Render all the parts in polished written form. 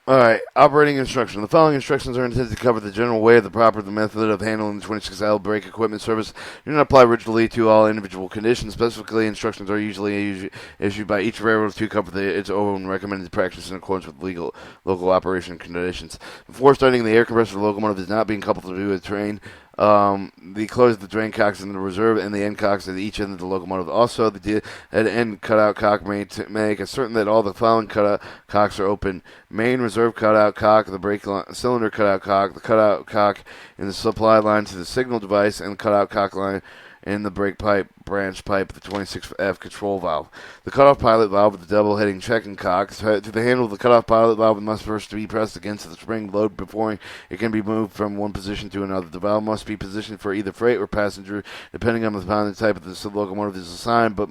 All right, operating instruction. The following instructions are intended to cover the general way of the proper method of handling the 26L brake equipment service. Do not apply rigidly to all individual conditions. Specifically, instructions are usually issued by each railroad to cover its own recommended practice in accordance with local operation conditions. Before starting, the air compressor locomotive is not being coupled to a train. The close of the drain cocks in the reserve and the end cocks at each end of the locomotive. Also, the head end cutout cock may make certain that all the following cutout cocks are open: main reserve cutout cock, the brake cylinder cutout cock, the cutout cock in the supply line to the signal device, and the cutout cock line in the brake pipe, branch pipe, the 26F control valve. The cutoff pilot valve with the double heading checking cock. To the handle of the cutoff pilot valve, it must first be pressed against the spring load before it can be moved from one position to another. The valve must be positioned for either freight or passenger, depending on the type of the locomotive is assigned, but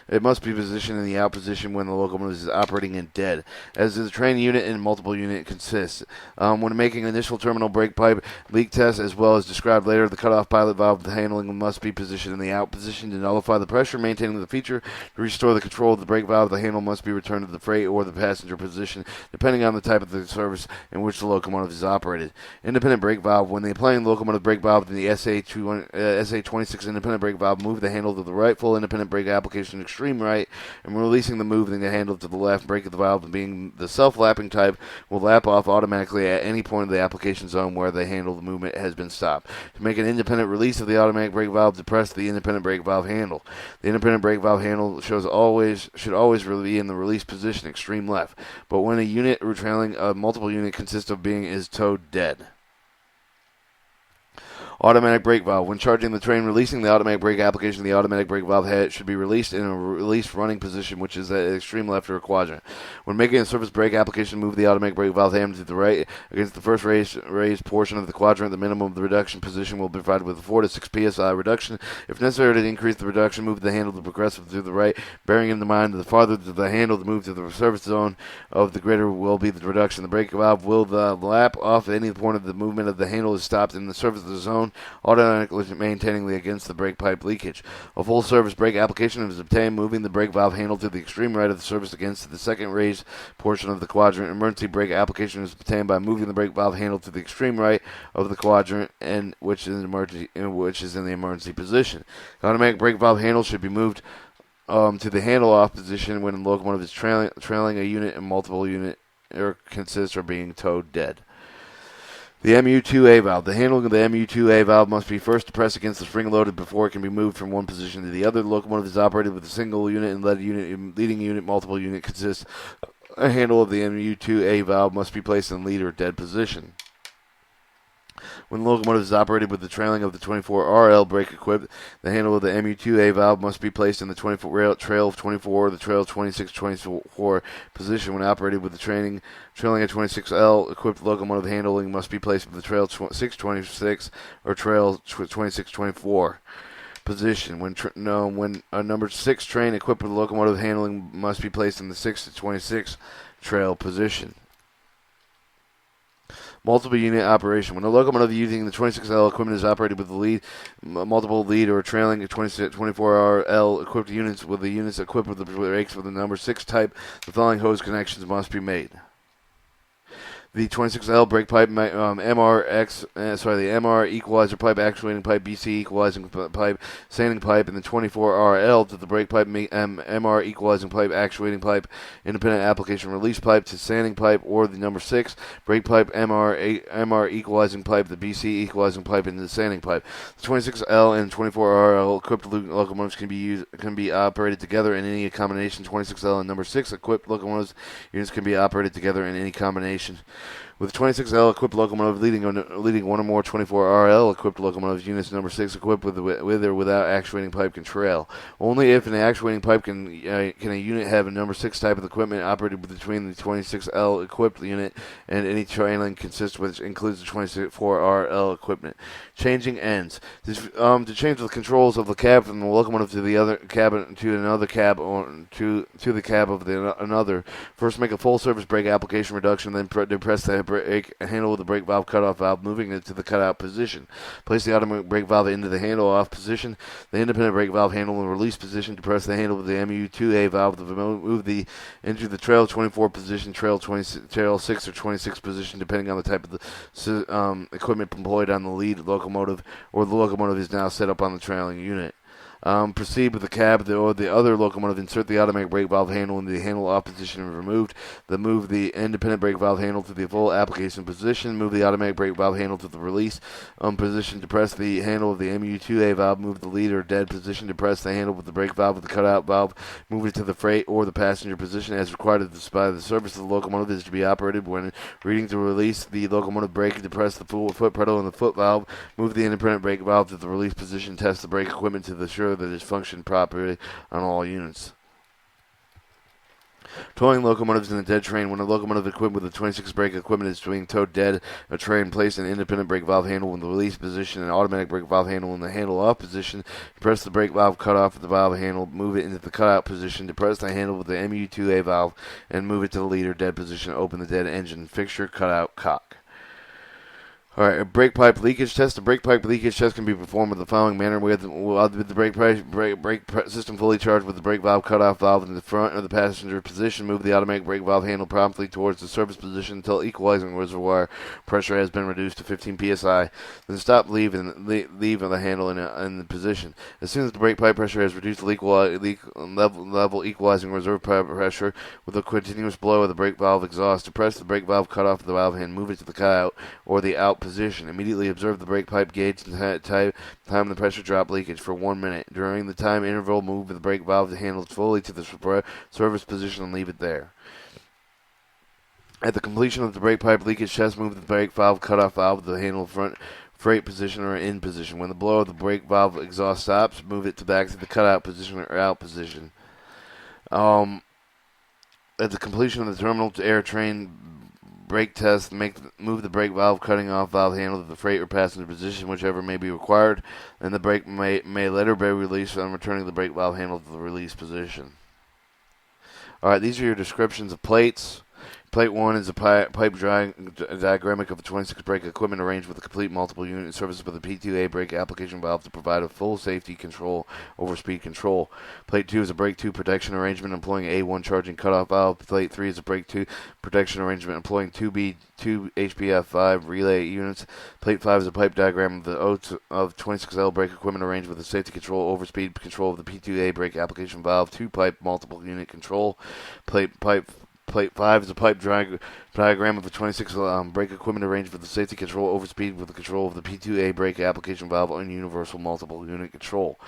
it must be positioned in the out position when the locomotive is operating in dead. As the train unit and multiple unit consists. When making initial terminal brake pipe leak tests, as well as described later, the cutoff pilot valve the handling must be positioned in the out position to nullify the pressure, maintaining the feature. To restore the control of the brake valve, the handle must be returned to the freight or the passenger position, depending on the type of the service in which the locomotive is operated. Independent brake valve. When applying the locomotive brake valve in the SA26 independent brake valve, move the handle to the right, full independent brake application extreme right, and releasing moving the handle to the left. Brake of the valve, being the self-lapping type, will lap off automatically at any point of the application zone where the handle movement has been stopped. To make an independent release of the automatic brake valve, depress the independent brake valve handle. The independent brake valve handle should always be in the release position, extreme left. But when a unit or trailing a multiple unit consists of being is towed dead. Automatic brake valve. When charging the train, releasing the automatic brake application, the automatic brake valve head should be released in a released running position, which is at extreme left or quadrant. When making a surface brake application, move the automatic brake valve hand to the right against the first raised portion of the quadrant. The minimum of the reduction position will be provided with a 4 to 6 psi reduction. If necessary to increase the reduction, move the handle to progressive to the right, bearing in mind that the farther the handle to move to the service zone of the greater will be the reduction. The brake valve will lap off at any point of the movement of the handle is stopped in the service of the zone, automatically maintaining against the brake pipe leakage. A full service brake application is obtained, moving the brake valve handle to the extreme right of the service against the second raised portion of the quadrant. Emergency brake application is obtained by moving the brake valve handle to the extreme right of the quadrant, and which is in the emergency position. The automatic brake valve handle should be moved to the handle off position when the locomotive is trailing a unit and multiple unit or consists or being towed dead. The MU2A valve. The handling of the MU2A valve must be first pressed against the spring loaded before it can be moved from one position to the other. The locomotive is operated with a single unit and leading unit, multiple unit consists. A handle of the MU2A valve must be placed in lead or dead position. When the locomotive is operated with the trailing of the 24RL brake equipped, the handle of the MU2A valve must be placed in the trail of 24 or the trail 26-24 position. When operated with the trailing a 26L equipped locomotive, handling must be placed with the trail 626 or trail 26-24 position. When a number 6 train equipped with locomotive, handling must be placed in the 6-26 trail position. Multiple unit operation. When a locomotive using the 26L equipment is operated with the multiple lead or trailing 24RL equipped units with the units equipped with the brakes with the number 6 type, the following hose connections must be made. The 26L brake pipe, the MR equalizer pipe, actuating pipe, BC equalizing pipe, sanding pipe, and the 24RL to the brake pipe, MR equalizing pipe, actuating pipe, independent application release pipe to sanding pipe, or the number 6 brake pipe, MR equalizing pipe, the BC equalizing pipe, and the sanding pipe. The 26L and 24RL equipped locomotives can be operated together in any combination. 26L and number 6 equipped locomotives units can be operated together in any combination. With 26L equipped locomotive leading one or more 24RL equipped locomotive units, number 6 equipped with or without actuating pipe can trail. Only if an actuating pipe can a unit have a number 6 type of equipment operated between the 26L equipped unit and any trailing consists, which includes the 24RL equipment. Changing ends. To change the controls of the cab from the locomotive to the other cabin to another cab or to the cab of another. First, make a full service brake application reduction, then depress the brake handle with the brake valve cutoff valve, moving it to the cutout position. Place the automatic brake valve into the handle off position, the independent brake valve handle in release position. Depress the handle with the MU2A valve to move into the trail 24 position, trail 6 or 26 position, depending on the type of the equipment employed on the lead locomotive, or the locomotive is now set up on the trailing unit. Proceed with the cab or the other locomotive. Insert the automatic brake valve handle into the handle off position and removed. Then move the independent brake valve handle to the full application position. Move the automatic brake valve handle to the release position. Depress the handle of the MU2A valve. Move the lead or dead position. Depress the handle with the brake valve with the cutout valve. Move it to the freight or the passenger position as required by the service of the locomotive is to be operated. When reading to release the locomotive brake, depress the foot pedal and the foot valve. Move the independent brake valve to the release position. Test the brake equipment to ensure that it functioned properly on all units. Towing locomotives in a dead train. When a locomotive equipped with a 26 brake equipment is being towed dead, a train, place an independent brake valve handle in the release position and automatic brake valve handle in the handle off position. Depress the brake valve cut off the valve handle, move it into the cutout position. Depress the handle with the MU2A valve and move it to the lead or dead position. Open the dead engine fixture, cutout, cock. Alright, a brake pipe leakage test. A brake pipe leakage test can be performed in the following manner. With the brake system fully charged with the brake valve cutoff valve in the front of the passenger position, move the automatic brake valve handle promptly towards the service position until equalizing reservoir pressure has been reduced to 15 psi. Then stop leaving the handle in the position. As soon as the brake pipe pressure has reduced level equalizing reserve pressure with a continuous blow of the brake valve exhaust, depress the brake valve cutoff of the valve hand, move it to the cutout or the out position. Immediately observe the brake pipe gauge and time the pressure drop leakage for 1 minute. During the time interval, move the brake valve handle fully to the service position and leave it there. At the completion of the brake pipe leakage test, move the brake valve cutoff valve to the handle front freight position or in position. When the blow of the brake valve exhaust stops, move it back to the cutout position or out position. At the completion of the terminal to air train brake test, move the brake valve cutting off valve handle to the freight or passenger position, whichever may be required, and the brake may later be released on returning the brake valve handle to the release position. Alright, these are your descriptions of plates. Plate 1 is a pipe diagrammatic of a 26 brake equipment arranged with a complete multiple unit service with a P2A brake application valve to provide a full safety control over speed control. Plate 2 is a brake 2 protection arrangement employing A1 charging cutoff valve. Plate 3 is a brake 2 protection arrangement employing 2 HPF5 relay units. Plate 5 is a pipe diagram of 26L brake equipment arranged with a safety control over speed control of the P2A brake application valve. 2 pipe multiple unit control. Plate 5 is a pipe diagram of a 26 brake equipment arranged for the safety control over speed with the control of the P2A brake application valve and universal multiple unit control.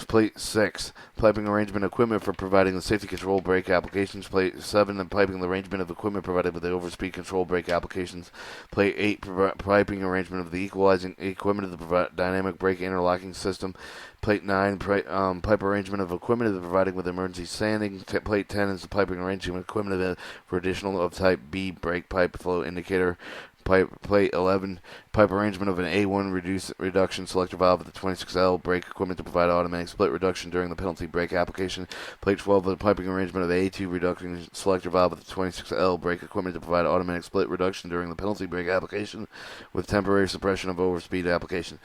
Plate 6, piping arrangement equipment for providing the safety control brake applications. Plate 7, the piping arrangement of equipment provided with the overspeed control brake applications. Plate 8, piping arrangement of the equalizing equipment of the dynamic brake interlocking system. Plate 9, pipe arrangement of equipment of providing with emergency sanding. Plate 10 is the piping arrangement equipment for additional of type B brake pipe flow indicator. Plate 11, pipe arrangement of an A1 reduction selector valve with the 26L brake equipment to provide automatic split reduction during the penalty brake application. Plate 12, the piping arrangement of A2 reduction selector valve with the 26L brake equipment to provide automatic split reduction during the penalty brake application with temporary suppression of overspeed application.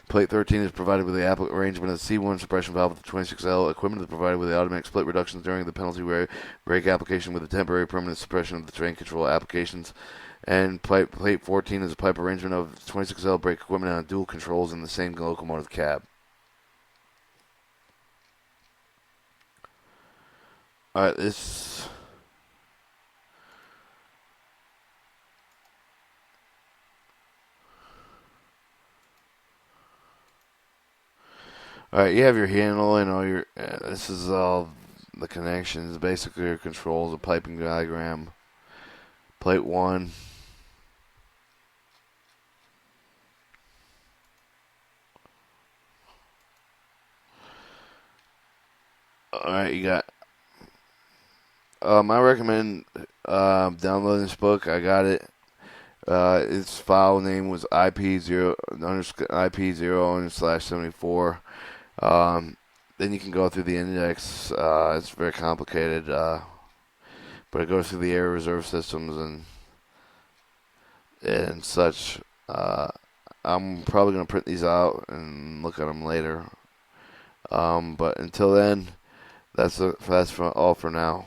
Plate 13 is provided with the arrangement of the C1 suppression valve with the 26L equipment to provide with the automatic split reductions during the penalty brake application with the temporary permanent suppression of the train control applications. And plate 14 is a pipe arrangement of 26L brake equipment on dual controls in the same locomotive cab. Alright, Alright, you have your handle and all your... this is all the connections. Basically, your controls, a piping diagram. Plate 1. Alright, you got... I recommend downloading this book. I got it. Its file name was IP0/74. Then you can go through the index. It's very complicated, but it goes through the air reserve systems and and such. I'm probably going to print these out and look at them later. But until then, that's all for now.